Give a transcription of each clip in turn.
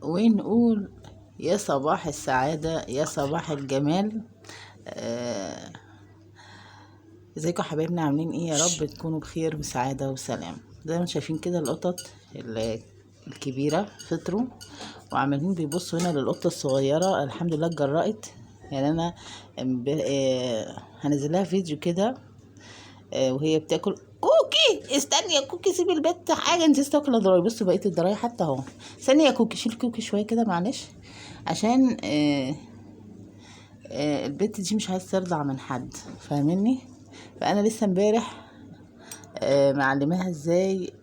ونقول يا صباح السعادة، يا صباح الجمال. ازيكم حبايبنا، عاملين ايه؟ يا رب تكونوا بخير وسعادة وسلام. زي ما شايفين كده القطط الكبيرة فطروا وعمالين بيبصوا هنا للقطة الصغيرة. الحمد لله اتجرأت، يعني انا هنزلها فيديو كده وهي بتاكل كوكي. استني يا كوكي، سيبي البت حاجه، انت تاكل الضراي. بصوا بقيه الضراي حتى اهو. استني يا كوكي، شيل كوكي شويه كده معلش، عشان البت دي مش عايز ترضع من حد، فاهمني؟ فانا لسه امبارح معلماها ازاي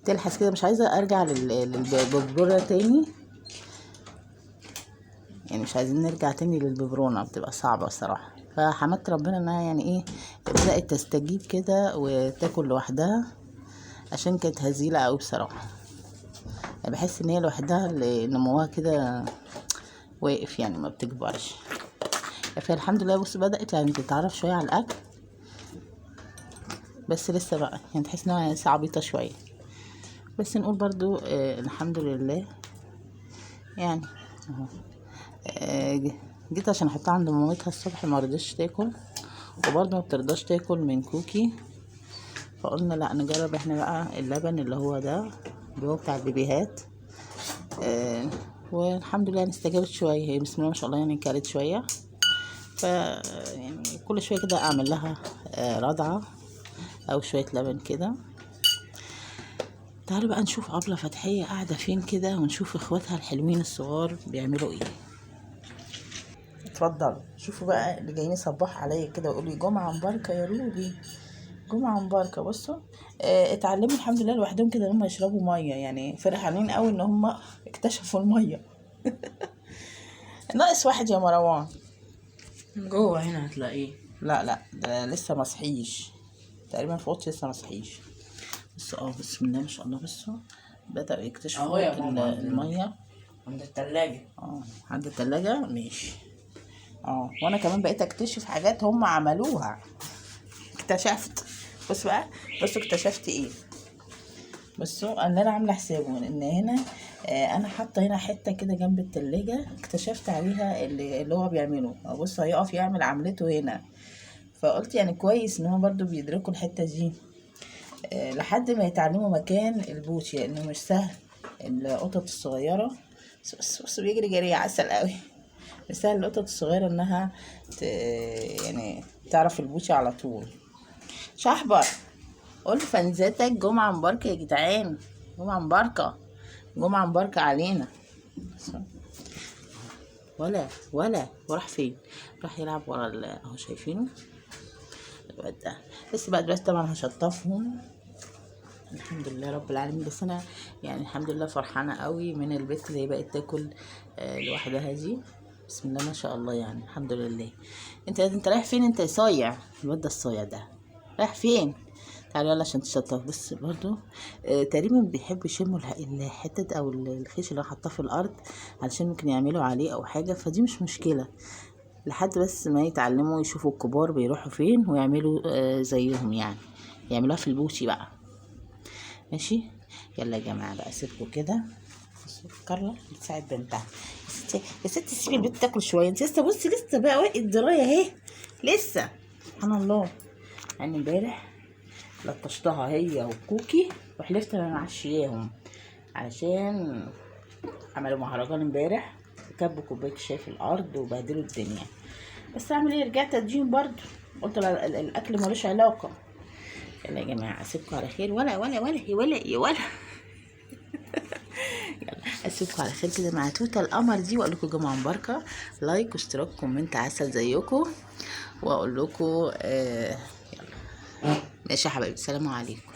تلحس كده. مش عايزه ارجع للببرونه تاني، يعني مش عايزين نرجع تاني للببرونه، بتبقى صعبه الصراحه. فحمدت ربنا انها يعني ايه بدأت تستجيب كده وتاكل لوحدها، عشان كانت هزيلة قوي بصراحة. يعني بحس ان هي لوحدها اللي نموها كده واقف، يعني ما بتكبرش. فالحمد لله بص بدأت يعني تتعرف شوية على الأكل، بس لسه بقى يعني تحس انها عبيطة شوية، بس نقول برضو الحمد لله يعني اهو. جيت عشان احطها عند مامتها الصبح، ما رضتش تاكل، وبرضه ما بترضاش تاكل من كوكي. فقلنا لا نجرب احنا بقى اللبن اللي هو ده، اللي هو بتاع البيبيهات. والحمد لله استجابت شويه، هي بسم الله ما شاء الله يعني كلت شويه. ف يعني كل شويه كده اعمل لها رضعه او شويه لبن كده. تعالوا بقى نشوف أبلة فتحية قاعده فين كده، ونشوف اخواتها الحلوين الصغار بيعملوا ايه. اتفضلوا شوفوا بقى اللي جايين يصبحوا عليا كده ويقولوا لي جمعه مباركه يا روبي، جمعة مباركة. بصوا اتعلموا الحمد لله لوحدهم كده ان هم يشربوا مية، يعني فرحانين قوي ان هم اكتشفوا المية. ناقص واحد يا مروان جوه هنا هتلاقيه. لا ده لسه مصحيش تقريبا، في اوضتي لسه مصحيش. بس بسم الله ما شاء الله. بصوا بدأوا يكتشفوا المية عند التلاجة. عند التلاجة ماشي. وانا كمان بقيت اكتشف حاجات هم عملوها، اكتشفت. بص بقى، بصوا اكتشفت ايه. بصوا انا عامله حسابه ان هنا انا حاطه هنا حته كده جنب التلاجة، اكتشفت عليها اللي هو بيعمله. بص هيقف يعمل عملته هنا، فقلت يعني كويس ان هو برضو بيدركوا الحته دي لحد ما يتعلموا مكان البوتي، لانه مش سهل. القطط الصغيره بص بيجري جري عسل قوي. مش سهل القطط الصغيره انها يعني تعرف البوتي على طول. شحبر قول فنزاتك جمعة مباركة يا جدعان، جمعة مباركة، جمعة مباركة علينا. ولا وراح فين؟ راح يلعب ورا اهو شايفينه الواد ده. بس بقى دلوقتي طبعا هشطفهم الحمد لله رب العالمين. بس انا يعني الحمد لله فرحانة قوي من البت اللي هي بقت تاكل لوحدها دي. بسم الله ما شاء الله، يعني الحمد لله. انت رايح فين انت يا صايع؟ الواد ده الصايع ده رايح فين؟ تعالوا يلا عشان تشطف. بس برضو تقريبا بيحب يشموا الحتة او الخيش اللي هو حطاه في الارض، علشان ممكن يعملوا عليه او حاجة. فدي مش مشكلة لحد بس ما يتعلموا يشوفوا الكبار بيروحوا فين ويعملوا زيهم، يعني يعملوها في البوشي بقى. ماشي يلا يا جماعة بقى سيبكوا كده. كارلا بتساعد بنتها. يا ستي سيبي البنت تاكل شوية، انت لسه بصي لسه بقى واقف الدراية اهي لسه. سبحان الله. يعني امبارح لطشتها هي وكوكي وحلفت انا معشياهم، علشان عملوا مهرجان امبارح، كبوا كوبايه شاي في الارض وبهدلوا الدنيا. بس اعمل ايه، رجعت اديهم برضه، قلت الاكل ملوش علاقه. يلا يا جماعه اسيبكم على خير. ولا يلا اسيبكم على خير كده مع توته القمر دي، واقول لكم جمعه مباركه. لايك واشتراك كومنت عسل زيكم، واقول لكم يلا ماشي يا حبايبي، السلام عليكم.